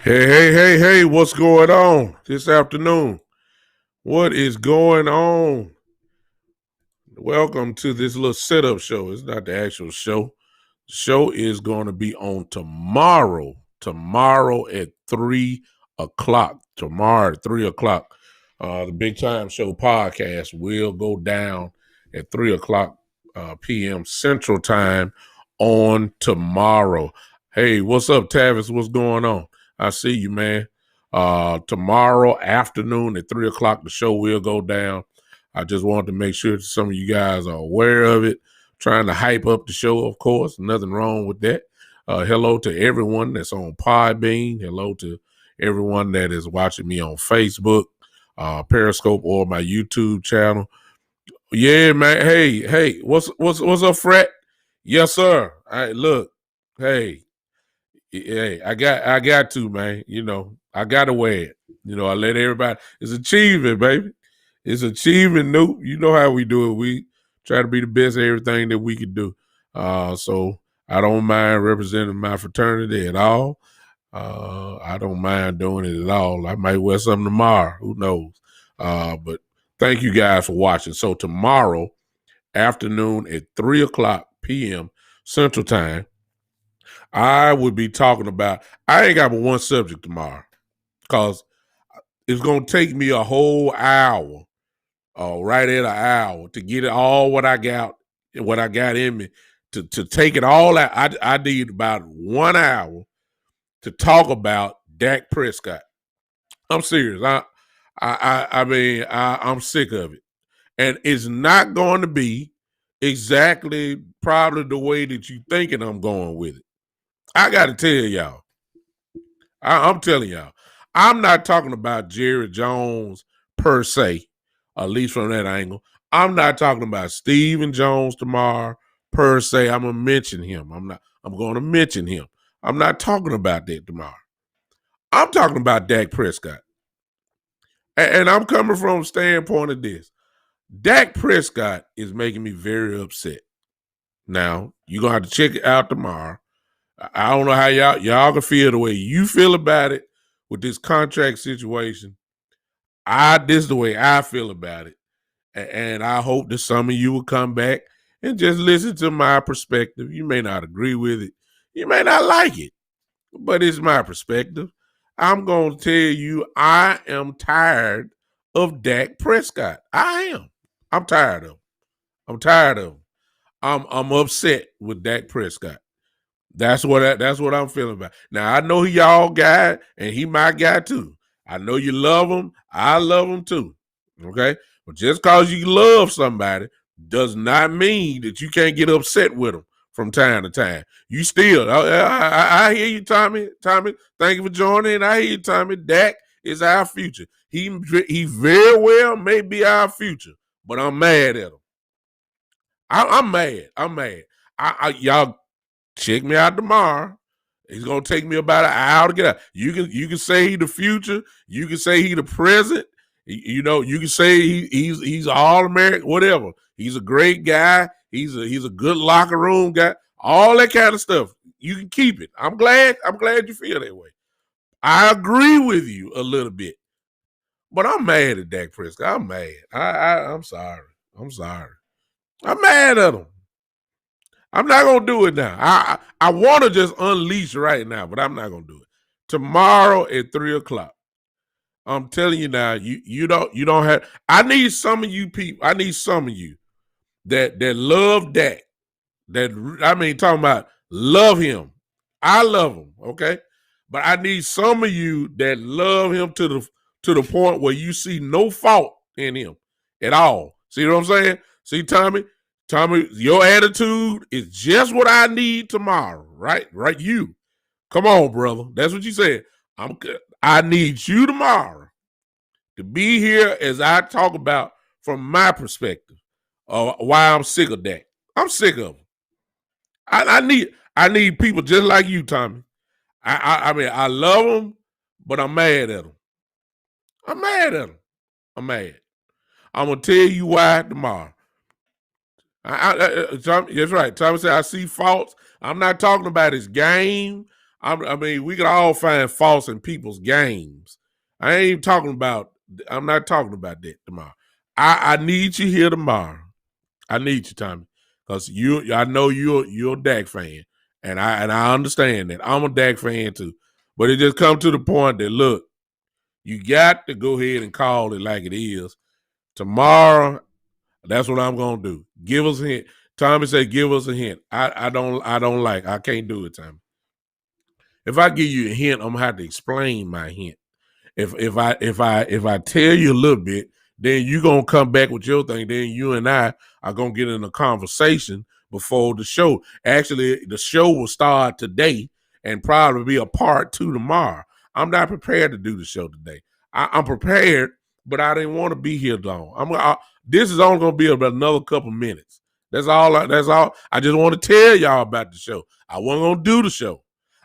Hey, what's going on this afternoon? What is going on? Welcome to this little setup show. It's not the actual show. The show is going to be on tomorrow. Tomorrow at 3 o'clock. Tomorrow at 3 o'clock. The Big Time Show podcast will go down at 3 o'clock p.m. Central Time on tomorrow. Hey, what's up, Tavis? What's going on? I see you, man. Tomorrow afternoon at 3 o'clock, the show will go down. I just wanted to make sure that some of you guys are aware of it. Trying to hype up the show, of course. Nothing wrong with that. Hello to everyone that's on Podbean. Hello to everyone that is watching me on Facebook, Periscope, or my YouTube channel. Yeah, man. Hey, what's up, Frat? Yes, sir. Look. Hey, I got to, man. I gotta wear it. I let everybody. It's achievement, baby. It's achievement, Nope. You know how we do it. We try to be the best at everything that we can do. So I don't mind representing my fraternity at all. I don't mind doing it at all. I might wear something tomorrow. Who knows? But thank you guys for watching. So tomorrow afternoon at 3 o'clock p.m. Central Time, I would be talking about, I ain't got but one subject tomorrow because it's going to take me a whole hour, right at an hour, to get it all what I got in me, to take it all out. I need about 1 hour to talk about Dak Prescott. I'm serious. I'm sick of it. And it's not going to be exactly probably the way that you thinking I'm going with it. I got to tell y'all, I'm telling y'all, I'm not talking about Jerry Jones per se, at least from that angle. I'm not talking about Stephen Jones tomorrow per se. I'm gonna mention him. I'm going to mention him. I'm not talking about that tomorrow. I'm talking about Dak Prescott, and I'm coming from a standpoint of this. Dak Prescott is making me very upset. Now you're gonna have to check it out tomorrow. I don't know how y'all can feel the way you feel about it with this contract situation. This is the way I feel about it. And I hope that some of you will come back and just listen to my perspective. You may not agree with it. You may not like it, but it's my perspective. I'm going to tell you, I am tired of Dak Prescott. I am. I'm tired of him. I'm tired of him. I'm upset with Dak Prescott. That's what I'm feeling about. Now I know he y'all guy and he my guy too. I know you love him. I love him too. Okay, but just cause you love somebody does not mean that you can't get upset with them from time to time. You still, I hear you, Tommy. Tommy, thank you for joining. I hear you, Tommy. Dak is our future. He very well may be our future, but I'm mad at him. I'm mad. I'm mad. Y'all check me out tomorrow. It's gonna take me about an hour to get out. You can say he the future. You can say he the present. You can say he's all American, whatever. He's a great guy. He's a good locker room guy. All that kind of stuff. You can keep it. I'm glad you feel that way. I agree with you a little bit, but I'm mad at Dak Prescott. I'm mad. I'm sorry. I'm sorry. I'm mad at him. I'm not gonna do it now. I want to just unleash right now, but I'm not gonna do it. Tomorrow at 3 o'clock. I'm telling you now, you don't have. I need some of you people. I need some of you that love Dak. Talking about love him. I love him. Okay, but I need some of you that love him to the point where you see no fault in him at all. See what I'm saying? See, Tommy, your attitude is just what I need tomorrow, right? Right, you. Come on, brother. That's what you said. I need you tomorrow to be here as I talk about from my perspective why I'm sick of that. I'm sick of him. I need people just like you, Tommy. I love them, but I'm mad at them. I'm mad at them. I'm mad. I'm gonna tell you why tomorrow. Tommy, that's right. Tommy said I see faults. I'm not talking about his game. I mean, we can all find faults in people's games. I ain't talking about. I'm not talking about that tomorrow. I need you here tomorrow. I need you, Tommy, because I know you're a Dak fan, and I understand that. I'm a Dak fan too, but it just come to the point that look, you got to go ahead and call it like it is tomorrow. That's what I'm gonna do. Give us a hint. Tommy said, "Give us a hint." I can't do it, Tommy. If I give you a hint, I'm gonna have to explain my hint. If I tell you a little bit, then you gonna come back with your thing. Then you and I are gonna get in a conversation before the show. Actually, the show will start today and probably be a part 2 tomorrow. I'm not prepared to do the show today. I'm prepared, but I didn't want to be here long. This is only gonna be about another couple minutes. That's all. That's all. I just want to tell y'all about the show. I wasn't gonna do the show.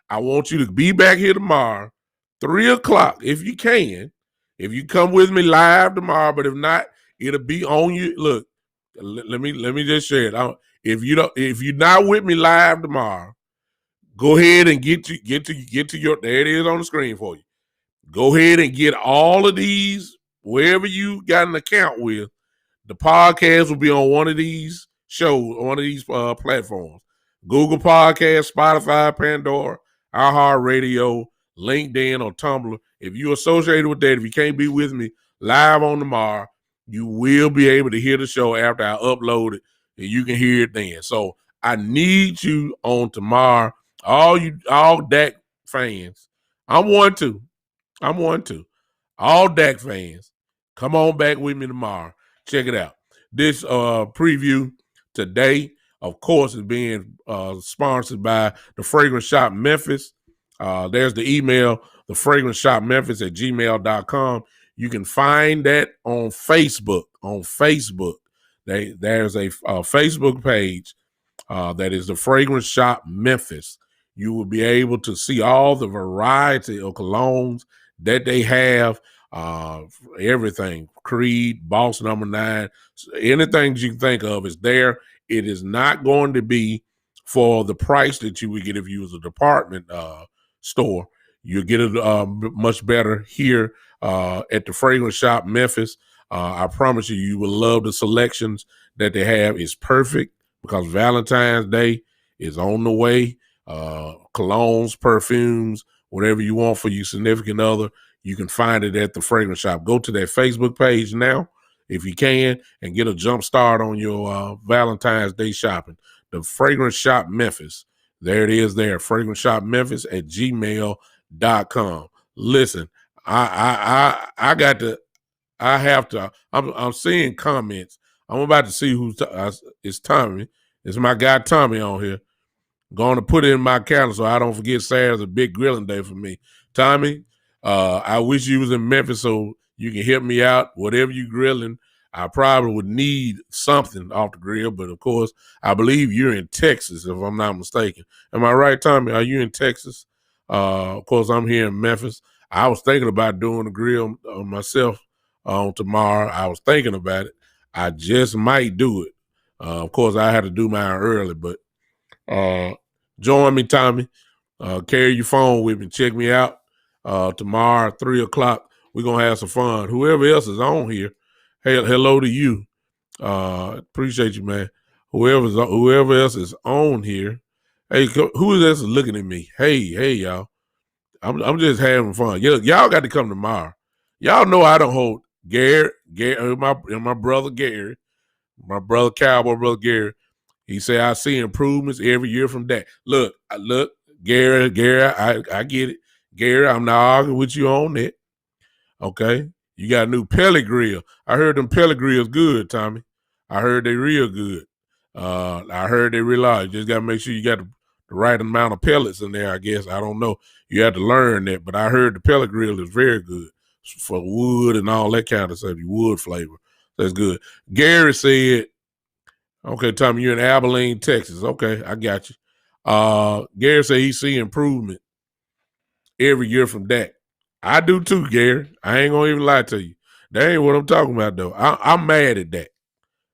I want you to be back here tomorrow, 3:00, if you can. If you come with me live tomorrow, but if not, it'll be on you. Look, let me just share it. If you're not with me live tomorrow, go ahead and get to your. There it is on the screen for you. Go ahead and get all of these wherever you got an account with. The podcast will be on one of these shows, one of these platforms. Google Podcast, Spotify, Pandora, iHeartRadio, LinkedIn, or Tumblr. If you're associated with that, if you can't be with me live on tomorrow, you will be able to hear the show after I upload it, and you can hear it then. So I need you on tomorrow. All Dak fans. I'm one too. All Dak fans, come on back with me tomorrow. Check it out. This preview today, of course, is being sponsored by the Fragrance Shop Memphis. There's the email, thefragranceShopMemphis@gmail.com. You can find that on Facebook. There's a Facebook page that is the Fragrance Shop Memphis. You will be able to see all the variety of colognes that they have, everything, Creed, Boss Number 9, anything you can think of is there. It is not going to be for the price that you would get if you was a department store. You'll get it much better here at the Fragrance Shop Memphis. I promise you, you will love the selections that they have. It's perfect because Valentine's Day is on the way. Colognes, perfumes, whatever you want for your significant other, you can find it at the Fragrance Shop. Go to that Facebook page now, if you can, and get a jump start on your Valentine's Day shopping. The Fragrance Shop Memphis. There it is there. Fragrance Shop Memphis at gmail.com. Listen, I have to, I'm seeing comments. I'm about to see it's Tommy. It's my guy Tommy on here. Going to put it in my calendar so I don't forget Saturday's a big grilling day for me. Tommy, I wish you was in Memphis so you can help me out. Whatever you grilling, I probably would need something off the grill. But, of course, I believe you're in Texas, if I'm not mistaken. Am I right, Tommy? Are you in Texas? Of course, I'm here in Memphis. I was thinking about doing the grill myself on tomorrow. I was thinking about it. I just might do it. Of course, I had to do mine early, but join me, Tommy. Carry your phone with me. Check me out tomorrow, 3:00. We're going to have some fun. Whoever else is on here, hey, hello to you. Appreciate you, man. Whoever else is on here, hey, who else is looking at me? Hey, y'all. I'm just having fun. Y'all got to come tomorrow. Y'all know I don't hold Gary, my brother Gary, my brother Cowboy, brother Gary. He said, I see improvements every year from that. Look, Gary, I get it. Gary, I'm not arguing with you on that. Okay? You got a new pellet grill. I heard them pellet grills good, Tommy. I heard they real good. I heard they real large. You just got to make sure you got the right amount of pellets in there, I guess. I don't know. You have to learn that. But I heard the pellet grill is very good for wood and all that kind of stuff, wood flavor. That's good. Gary said, okay, Tommy, you're in Abilene, Texas. Okay, I got you. Gary said he see improvement every year from Dak. I do too, Gary. I ain't gonna even lie to you. That ain't what I'm talking about, though. I'm mad at Dak.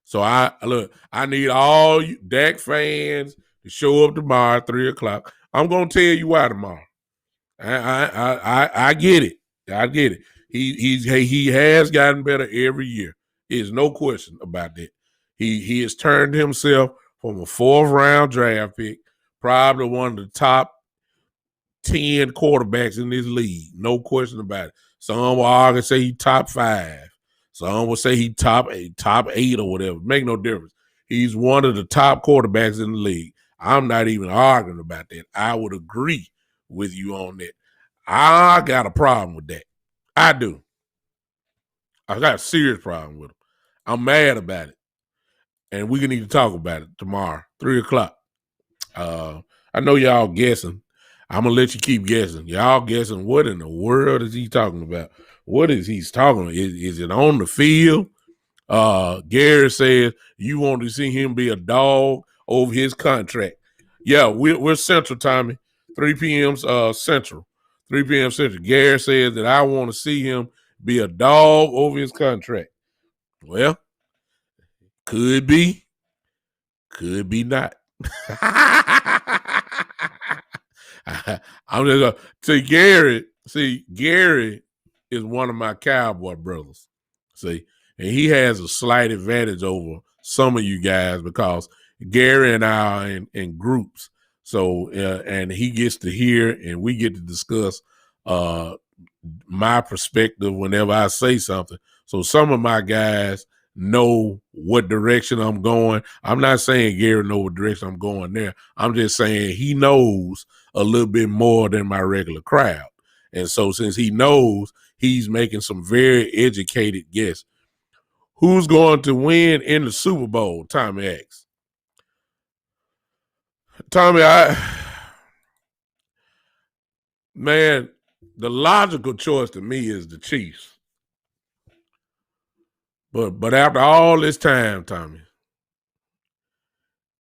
So I need all you Dak fans to show up tomorrow at 3:00. I'm gonna tell you why tomorrow. I get it. I get it. He has gotten better every year. There's no question about that. He has turned himself from a 4th-round draft pick, probably one of the top 10 quarterbacks in this league. No question about it. Some will argue say he top 5. Some will say he top 8 or whatever. Make no difference. He's one of the top quarterbacks in the league. I'm not even arguing about that. I would agree with you on that. I got a problem with that. I do. I got a serious problem with him. I'm mad about it. And we need to talk about it tomorrow, 3 o'clock. I know y'all guessing. I'm gonna let you keep guessing. Y'all guessing what in the world is he talking about? What is he talking about? Is it on the field? Gary says you want to see him be a dog over his contract. Yeah, we're Central, Tommy. 3 p.m. Central. 3 p.m. Central. Gary says that I want to see him be a dog over his contract. Well, could be not. I'm just see Gary. See, Gary is one of my cowboy brothers. See, and he has a slight advantage over some of you guys because Gary and I are in groups. So, and he gets to hear and we get to discuss my perspective whenever I say something. So some of my guys know what direction I'm going. I'm not saying Gary know what direction I'm going there. I'm just saying he knows a little bit more than my regular crowd. And so since he knows, he's making some very educated guesses. Who's going to win in the Super Bowl? Tommy asks. Tommy, man, the logical choice to me is the Chiefs. But after all this time, Tommy,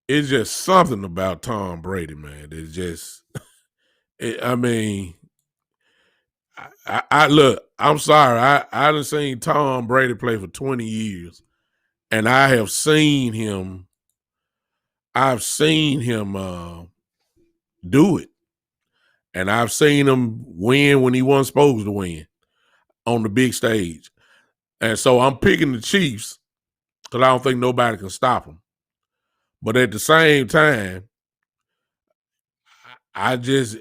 it's just something about Tom Brady, man. It's just, I mean, I look. I'm sorry. I done seen Tom Brady play for 20 years, and I have seen him. I've seen him do it, and I've seen him win when he wasn't supposed to win on the big stage. And so I'm picking the Chiefs because I don't think nobody can stop them. But at the same time, I just,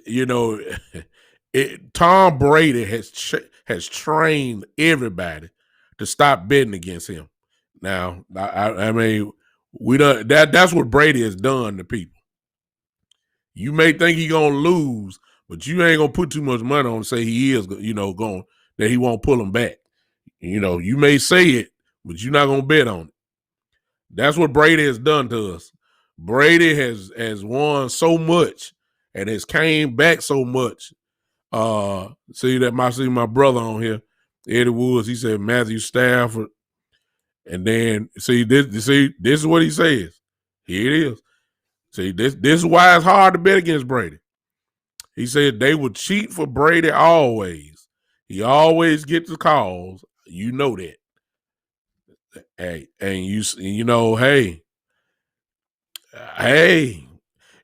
Tom Brady has trained everybody to stop betting against him. Now, I mean, that's what Brady has done to people. You may think he's gonna lose, but you ain't gonna put too much money on say he is, going that he won't pull him back. You may say it, but you're not gonna bet on it. That's what Brady has done to us. Brady has won so much and has came back so much. See my brother on here, Eddie Woods. He said Matthew Stafford, and then this is what he says. Here it is. See this is why it's hard to bet against Brady. He said they would cheat for Brady always. He always gets the calls. You know that. Hey, and hey,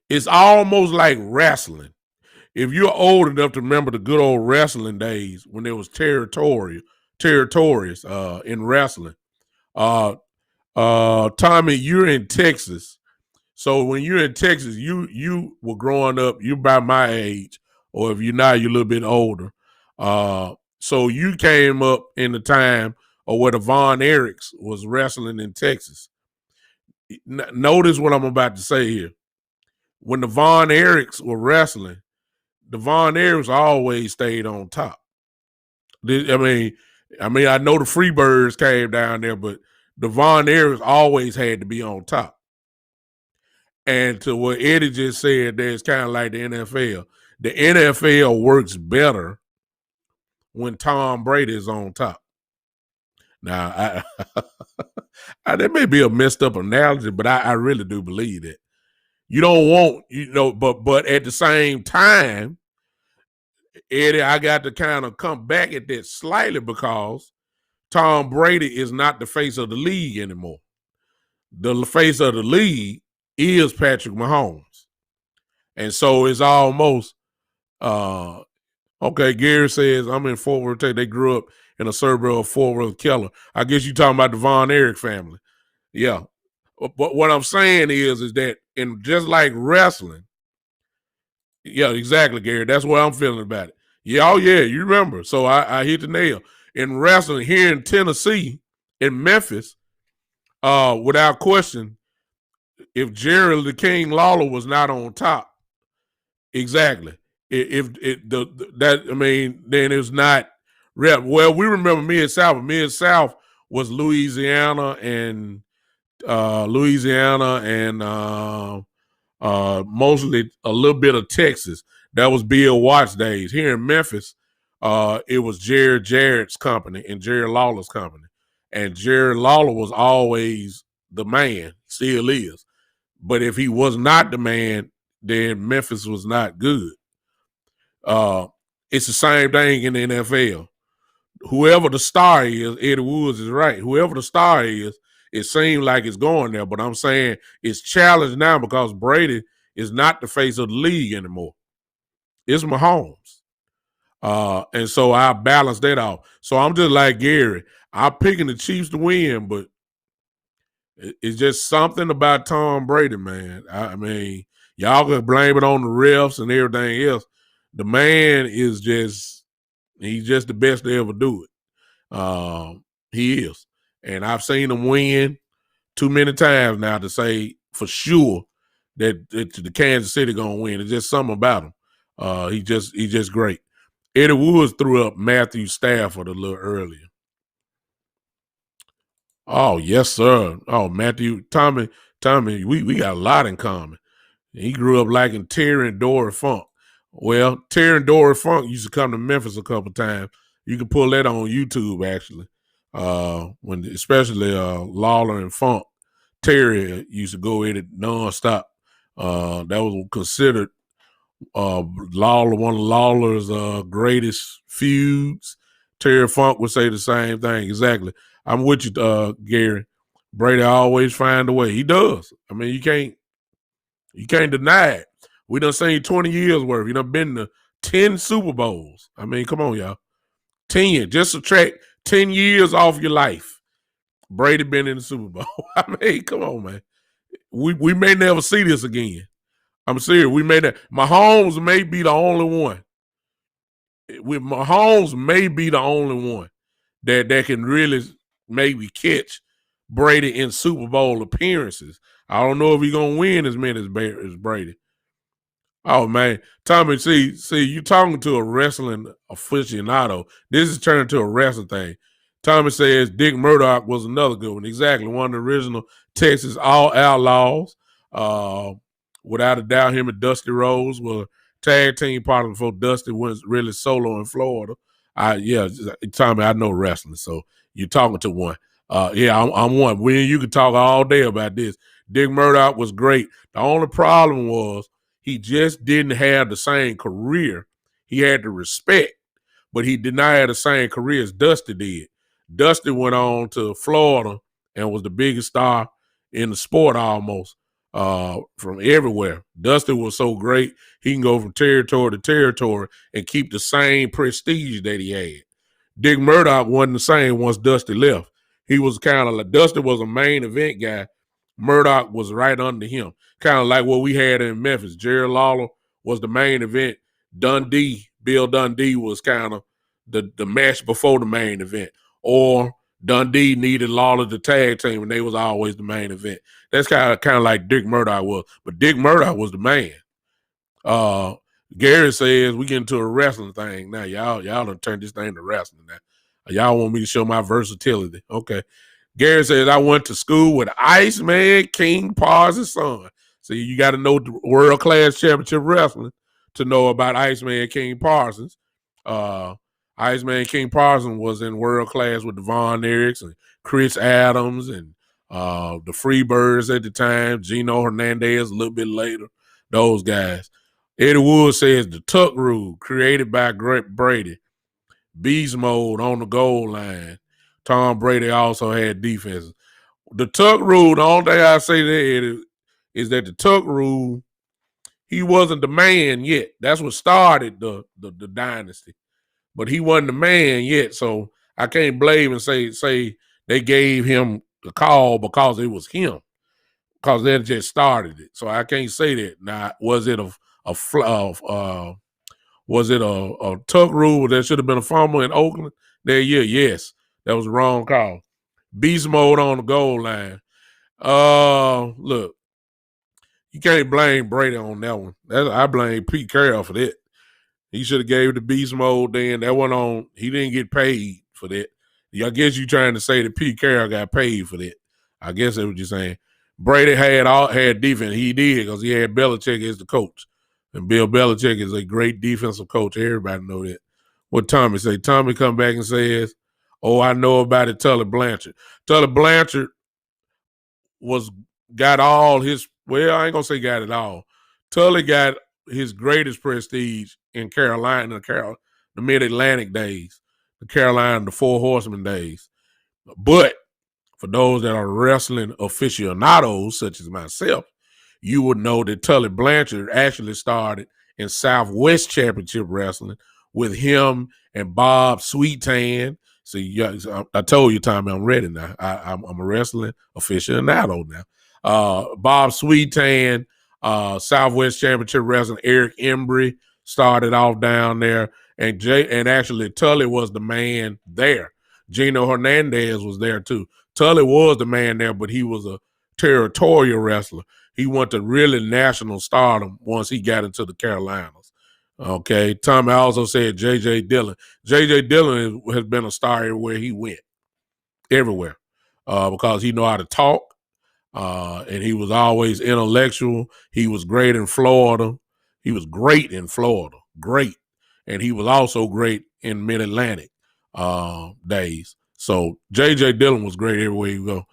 it's almost like wrestling. If you're old enough to remember the good old wrestling days when there was territories in wrestling. Tommy, you're in Texas. So when you're in Texas, you were growing up, you're about my age, or if you're not, you're a little bit older. So you came up in the time of where the Von Erichs was wrestling in Texas. Notice what I'm about to say here. When the Von Erichs were wrestling, the Von Erichs always stayed on top. I mean, I know the Freebirds came down there, but the Von Erichs always had to be on top. And to what Eddie just said, there's kind of like the NFL. The NFL works better when Tom Brady is on top. Now, that may be a messed up analogy, but I really do believe that. You don't want, but at the same time, Eddie, I got to kind of come back at that slightly because Tom Brady is not the face of the league anymore. The face of the league is Patrick Mahomes. And so it's almost Okay, Gary says I'm in Fort Worth. They grew up in a suburb of Fort Worth, Keller. I guess you talking about the Von Erich family. Yeah. But what I'm saying is that in just like wrestling, yeah, exactly, Gary. That's what I'm feeling about it. Yeah, oh yeah, you remember. So I hit the nail. In wrestling here in Tennessee, in Memphis, without question, if Jerry the King Lawler was not on top, exactly. If it that I mean, then it's not rep. Well, we remember Mid South. Mid South was Louisiana and mostly a little bit of Texas. That was Bill Watts days. Here in Memphis, it was Jared Jarrett's company and Jerry Lawler's company. And Jerry Lawler was always the man, still is. But if he was not the man, then Memphis was not good. Uh, it's the same thing in the NFL. Whoever the star is, Eddie Woods is right. Whoever the star is, it seems like it's going there. But I'm saying it's challenged now because Brady is not the face of the league anymore. It's Mahomes. And so I balance that out. So I'm just like Gary. I'm picking the Chiefs to win, but it's just something about Tom Brady, man. I mean, y'all can blame it on the refs and everything else. The man is he's just the best to ever do it. He is. And I've seen him win too many times now to say for sure that the Kansas City gonna win. It's just something about him. He's just great. Eddie Woods threw up Matthew Stafford a little earlier. Oh, yes, sir. Oh, Tommy, we got a lot in common. He grew up liking Terry and Dory Funk. Well, Terry and Dory Funk used to come to Memphis a couple times. You can pull that on YouTube, actually. When especially Lawler and Funk, Terry used to go at it nonstop. That was considered Lawler, one of Lawler's greatest feuds. Terry Funk would say the same thing. Exactly. I'm with you, Gary. Brady always find a way. He does. I mean, you can't deny it. We done seen 20 years worth. You done been to 10 Super Bowls. I mean, come on, y'all. 10. Just subtract 10 years off your life. Brady been in the Super Bowl. I mean, come on, man. We may never see this again. I'm serious. We may not. Mahomes may be the only one. Mahomes may be the only one that can really maybe catch Brady in Super Bowl appearances. I don't know if he's gonna win as many as Brady. Oh man, Tommy, see, you talking to a wrestling aficionado. This is turned to a wrestling thing. Tommy says Dick Murdoch was another good one. Exactly, one of the original Texas All Outlaws. Without a doubt, him and Dusty Rhodes were tag team partners before Dusty went really solo in Florida. Tommy, I know wrestling, so you're talking to one. I'm one. You could talk all day about this. Dick Murdoch was great. The only problem was he just didn't have the same career. He had the respect, but he did not have the same career as Dusty did. Dusty went on to Florida and was the biggest star in the sport almost from everywhere. Dusty was so great, he can go from territory to territory and keep the same prestige that he had. Dick Murdoch wasn't the same once Dusty left. He was kind of like Dusty was a main event guy. Murdoch was right under him, kind of like what we had in Memphis. Jerry Lawler was the main event. Bill Dundee was kind of the match before the main event. Or Dundee needed Lawler to tag team, and they was always the main event. That's kind of like Dick Murdoch was. But Dick Murdoch was the man. Gary says we get into a wrestling thing now. Y'all done turned this thing to wrestling now. Y'all want me to show my versatility. Okay. Gary says I went to school with Iceman King Parsons' son. So you got to know the world-class championship wrestling to know about Iceman King Parsons. Iceman King Parsons was in world class with the Von Erichs and Chris Adams and the Freebirds at the time, Gino Hernandez a little bit later, those guys. Eddie Wood says the tuck rule created by Brady. Beast mode on the goal line. Tom Brady also had defenses. The tuck rule, the only thing I say there is that the tuck rule He wasn't the man yet. That's what started the dynasty. But he wasn't the man yet, so I can't blame and say they gave him the call because it was him, because they just started it. So I can't say that. Now, was it was it a tuck rule? There should have been a fumble in Oakland that year. Yes, that was the wrong call. Beast mode on the goal line. Look, you can't blame Brady on that one. I blame Pete Carroll for that. He should have gave the beast mode then. That went on. He didn't get paid for that. I guess you trying to say that Pete Carroll got paid for that. I guess that's what you're saying. Brady had defense. He did because he had Belichick as the coach. And Bill Belichick is a great defensive coach. Everybody know that. What Tommy say? Tommy come back and says, "Oh, I know about it, Tully Blanchard." Tully Blanchard got all his, well, I ain't gonna say got it all. Tully got his greatest prestige in Carolina, the Mid-Atlantic days, the Carolina, the Four Horsemen days. But for those that are wrestling aficionados, such as myself, you would know that Tully Blanchard actually started in Southwest Championship Wrestling with him and Bob Sweetan. See, I told you, Tommy, I'm ready now. I'm a wrestling aficionado now. Bob Sweetan, Southwest Championship Wrestling, Eric Embry started off down there, and actually Tully was the man there. Gino Hernandez was there too. Tully was the man there, but he was a territorial wrestler. He went to really national stardom once he got into the Carolinas. Okay, Tommy also said J.J. Dillon. J.J. Dillon has been a star everywhere he went, everywhere, because he know how to talk, and he was always intellectual. He was great in Florida. Great. And he was also great in Mid-Atlantic days. So J.J. Dillon was great everywhere you go.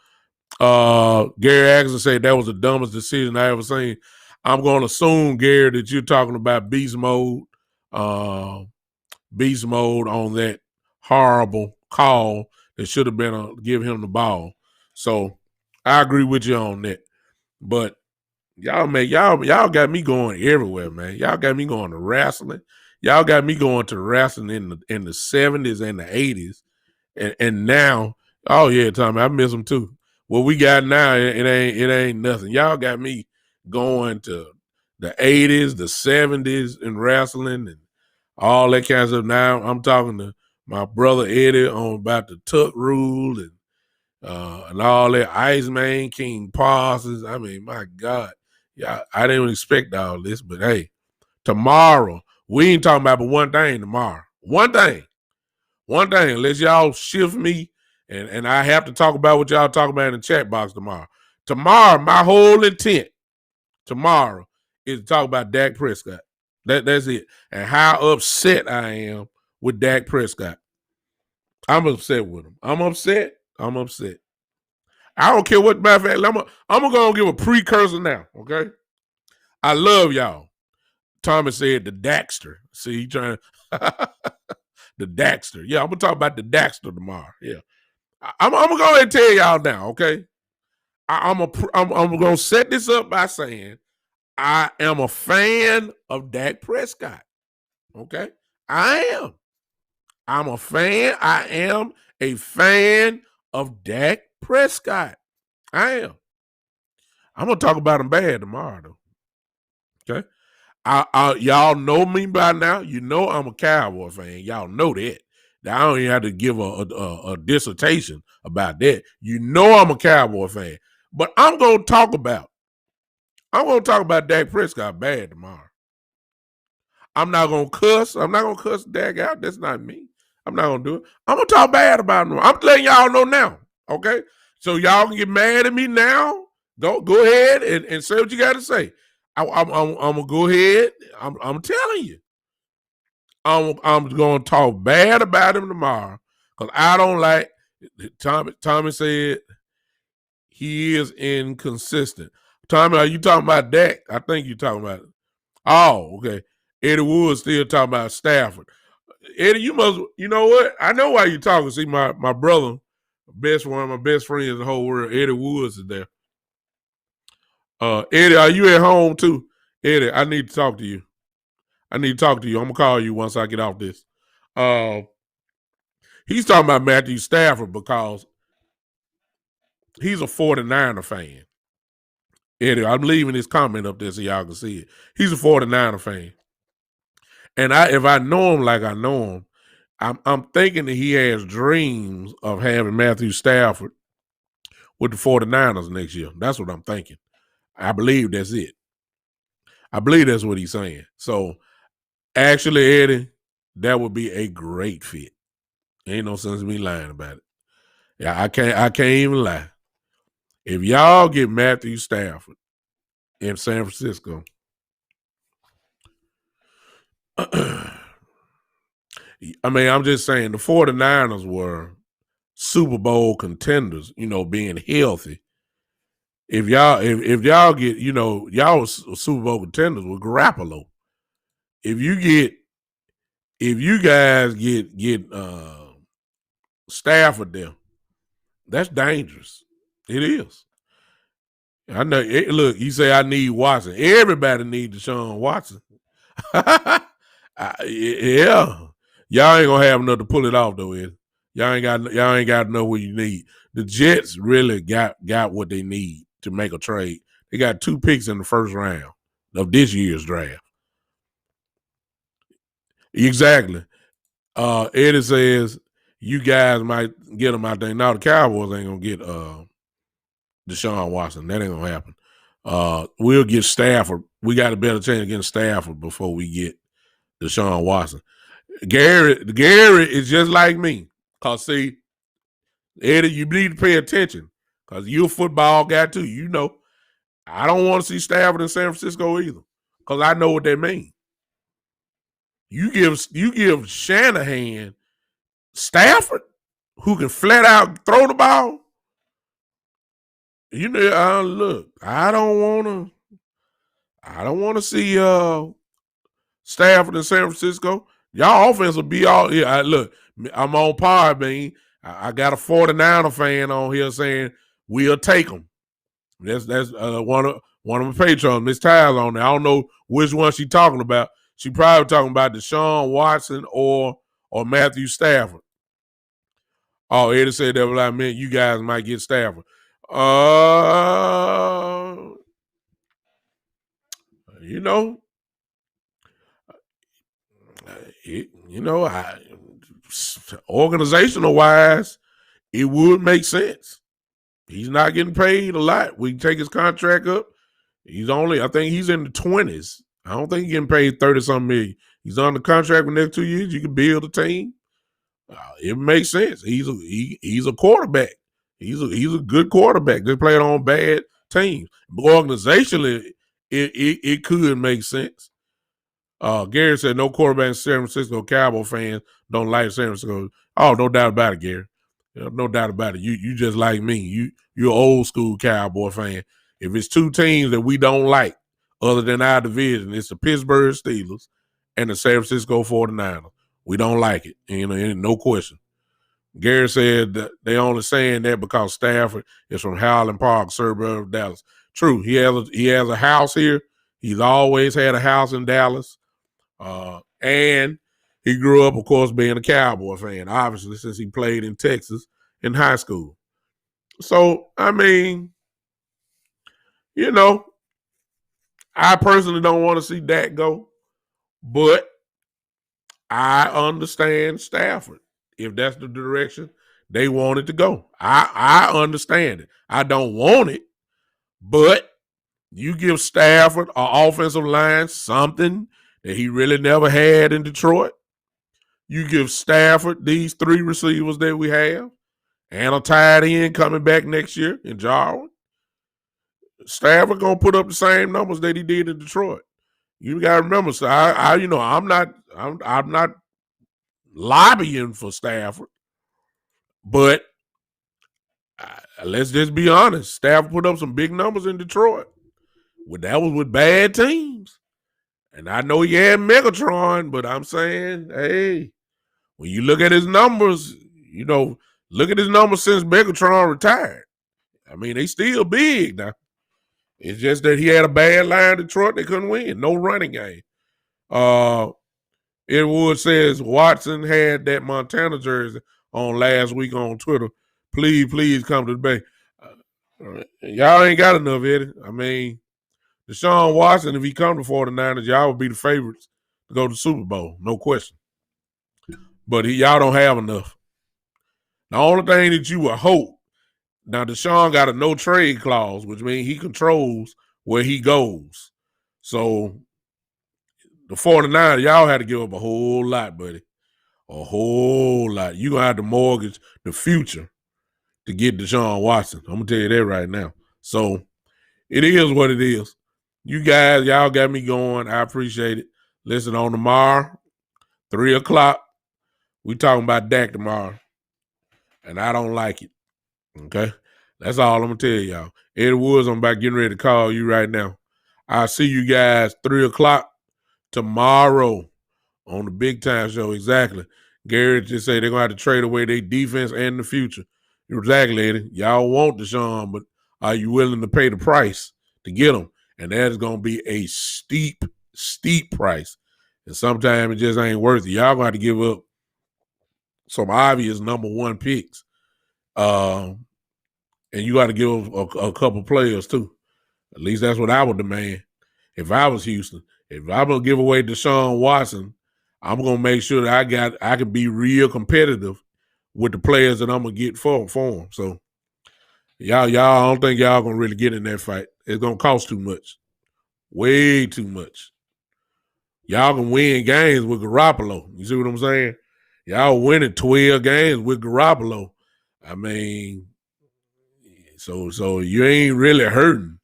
Gary Axon said that was the dumbest decision I ever seen. I'm going to assume, Gary, that you're talking about beast mode on that horrible call that should have been give him the ball. So I agree with you on that. But y'all got me going everywhere, man. Y'all got me going to wrestling. Y'all got me going to wrestling in the 70s and the 80s. And now, oh yeah, Tommy, I miss them too. What we got now, it ain't nothing. Y'all got me going to the 80s, the 70s in wrestling and all that kind of stuff. Now I'm talking to my brother Eddie on about the tuck rule and all that. Iceman, King Parsons. I mean, my God. Yeah, I didn't expect all this, but hey, tomorrow, we ain't talking about but one thing tomorrow. One thing, unless y'all shift me and I have to talk about what y'all talk about in the chat box tomorrow. Tomorrow, my whole intent tomorrow is to talk about Dak Prescott. That's it. And how upset I am with Dak Prescott. I'm upset with him. I'm upset. I don't care what, matter of fact, I'm going to give a precursor now, okay? I love y'all. Thomas said the Daxter. See, he trying to, the Daxter. Yeah, I'm going to talk about the Daxter tomorrow. Yeah. I'm going to go ahead and tell y'all now, okay? I'm going to set this up by saying I am a fan of Dak Prescott, okay? I am. I'm a fan. I am a fan of Dak Prescott. I am. I'm going to talk about him bad tomorrow, though, okay? Y'all know me by now. You know I'm a Cowboy fan. Y'all know that. I don't even have to give a dissertation about that. You know I'm a Cowboy fan. But I'm going to talk about Dak Prescott bad tomorrow. I'm not going to cuss. I'm not going to cuss Dak out. That's not me. I'm not going to do it. I'm going to talk bad about him. I'm letting y'all know now, okay? So y'all can get mad at me now. Go ahead and say what you got to say. I'm gonna go ahead. I'm telling you. I'm gonna talk bad about him tomorrow because I don't like. Tommy said he is inconsistent. Tommy, are you talking about Dak? I think you're talking about it. Oh, okay. Eddie Wood still talking about Stafford. Eddie, you know what? I know why you're talking. See, my brother, one of my best friends in the whole world, Eddie Woods is there. Eddie, are you at home too? Eddie, I need to talk to you. I'm gonna call you once I get off this. Uh, he's talking about Matthew Stafford because he's a 49er fan. Eddie, I'm leaving this comment up there so y'all can see it. He's a 49er fan. And if I know him like I know him, I'm thinking that he has dreams of having Matthew Stafford with the 49ers next year. That's what I'm thinking. I believe that's it. I believe that's what he's saying. So actually, Eddie, that would be a great fit. Ain't no sense in me lying about it. Yeah, I can't even lie. If y'all get Matthew Stafford in San Francisco, I mean, I'm just saying the 49ers were Super Bowl contenders, being healthy. If y'all get, y'all was Super Bowl contenders with Garoppolo. If you guys get Stafford there, that's dangerous. It is. I know. Look, you say I need Watson. Everybody needs Deshaun Watson. Yeah, y'all ain't gonna have enough to pull it off though. Ed. Y'all ain't got enough what you need. The Jets really got what they need to make a trade. They got 2 picks in the first round of this year's draft. Exactly. Eddie says you guys might get them out there. Now the Cowboys ain't gonna get Deshaun Watson. That ain't gonna happen. We'll get Stafford. We got a better chance of getting Stafford before we get Deshaun Watson. Gary is just like me. Cause see, Eddie, you need to pay attention. Cause you're a football guy too. You know, I don't want to see Stafford in San Francisco either. Cause I know what they mean. You give Shanahan Stafford, who can flat out throw the ball. Look, I don't want to see Stafford in San Francisco. Y'all offense will be all. Yeah, look, I'm on par, man. I got a 49er fan on here saying we'll take them. That's one of my patrons, Miss Tyler, on there. I don't know which one she's talking about. She probably talking about Deshaun Watson or Matthew Stafford. Oh, Eddie said that what I meant. You guys might get Stafford. Organizational wise, it would make sense. He's not getting paid a lot. We can take his contract up. I think he's in the 20s. I don't think he's getting paid 30-something million. He's on the contract for the next 2 years. You can build a team. It makes sense. He's a quarterback. He's a good quarterback. Just playing on bad teams. But organizationally, it could make sense. Gary said no quarterback in San Francisco. Cowboy fans don't like San Francisco. Oh, no doubt about it, Gary. No doubt about it. You just like me. You're an old school Cowboy fan. If it's 2 teams that we don't like other than our division, it's the Pittsburgh Steelers and the San Francisco 49ers. We don't like it. No question. Gary said that they only saying that because Stafford is from Howland Park, suburb of Dallas. True. He has a house here. He's always had a house in Dallas. And he grew up, of course, being a Cowboy fan, obviously, since he played in Texas in high school. So, I mean, I personally don't want to see Dak go, but I understand Stafford if that's the direction they want it to go. I understand it. I don't want it, but you give Stafford an offensive line something that he really never had in Detroit. You give Stafford these 3 receivers that we have and a tight end coming back next year in Jarwin. Stafford gonna put up the same numbers that he did in Detroit. You gotta remember, so I'm not lobbying for Stafford, but let's just be honest. Stafford put up some big numbers in Detroit. That was with bad teams. And I know he had Megatron, but I'm saying, hey, when you look at his numbers, look at his numbers since Megatron retired. I mean, they still big now. It's just that he had a bad line in Detroit. They couldn't win. No running game. Edward says Watson had that Montana jersey on last week on Twitter. Please come to the Bay. Y'all ain't got enough, Eddie. I mean, Deshaun Watson, if he come to 49ers, y'all would be the favorites to go to the Super Bowl. No question. But y'all don't have enough. The only thing that you would hope, now Deshaun got a no trade clause, which means he controls where he goes. So the 49ers, y'all had to give up a whole lot, buddy. A whole lot. You're going to have to mortgage the future to get Deshaun Watson. I'm going to tell you that right now. So it is what it is. You guys, y'all got me going. I appreciate it. Listen, on tomorrow, 3 o'clock, we talking about Dak tomorrow. And I don't like it. Okay? That's all I'm going to tell y'all. Eddie Woods, I'm about getting ready to call you right now. I'll see you guys 3 o'clock tomorrow on the Big Time Show. Exactly. Garrett just said they're going to have to trade away their defense and the future. Exactly, Eddie. Y'all want Deshaun, but are you willing to pay the price to get him? And that is going to be a steep price. And sometimes it just ain't worth it. Y'all going to have to give up some obvious number one picks. And you got to give up a couple players too. At least that's what I would demand if I was Houston. If I'm going to give away Deshaun Watson, I'm going to make sure that I can be real competitive with the players that I'm going to get for him. So y'all, I don't think y'all going to really get in that fight. It's going to cost too much. Way too much. Y'all can win games with Garoppolo. You see what I'm saying? Y'all winning 12 games with Garoppolo. I mean, so you ain't really hurting.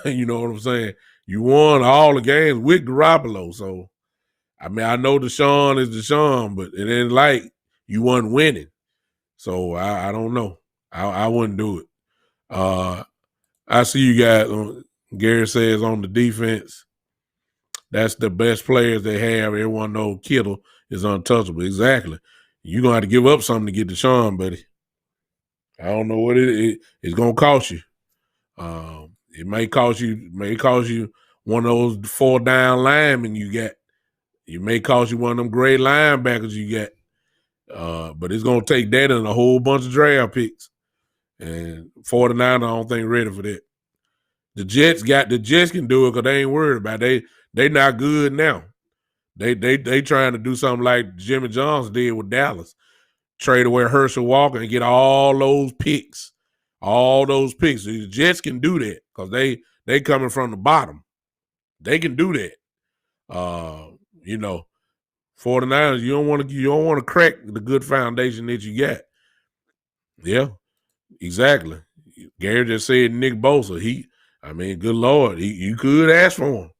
You know what I'm saying? You won all the games with Garoppolo. So, I mean, I know Deshaun is Deshaun, but it ain't like you wasn't winning. So, I don't know. I wouldn't do it. I see you guys, Gary says, on the defense. That's the best players they have. Everyone knows Kittle is untouchable. Exactly. You're going to have to give up something to get Deshaun, buddy. I don't know what it's going to cost you. It may cost you one of those 4 down linemen you got. It may cost you one of them great linebackers you got. But it's going to take that and a whole bunch of draft picks. And 49, I don't think ready for that. The Jets can do it because they ain't worried about it. They not good now. They trying to do something like Jimmy Johnson did with Dallas. Trade away Herschel Walker and get all those picks. All those picks. The Jets can do that because they coming from the bottom. They can do that. 49ers, you don't want to crack the good foundation that you got. Yeah, exactly. Gary just said Nick Bosa. Good Lord, you could ask for him.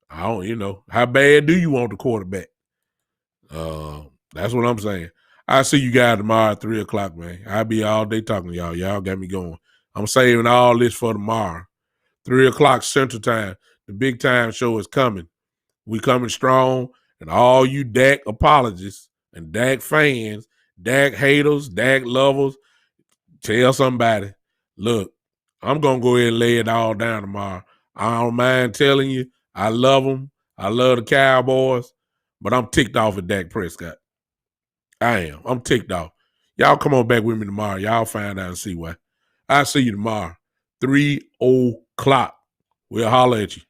How bad do you want the quarterback? That's what I'm saying. I'll see you guys tomorrow at 3 o'clock, man. I'll be all day talking to y'all. Y'all got me going. I'm saving all this for tomorrow. 3 o'clock Central Time. The Big Time Show is coming. We coming strong. And all you Dak apologists and Dak fans, Dak haters, Dak lovers, tell somebody, look, I'm going to go ahead and lay it all down tomorrow. I don't mind telling you, I love them. I love the Cowboys. But I'm ticked off at Dak Prescott. I am. I'm ticked off. Y'all come on back with me tomorrow. Y'all find out and see why. I'll see you tomorrow. 3 o'clock. We'll holler at you.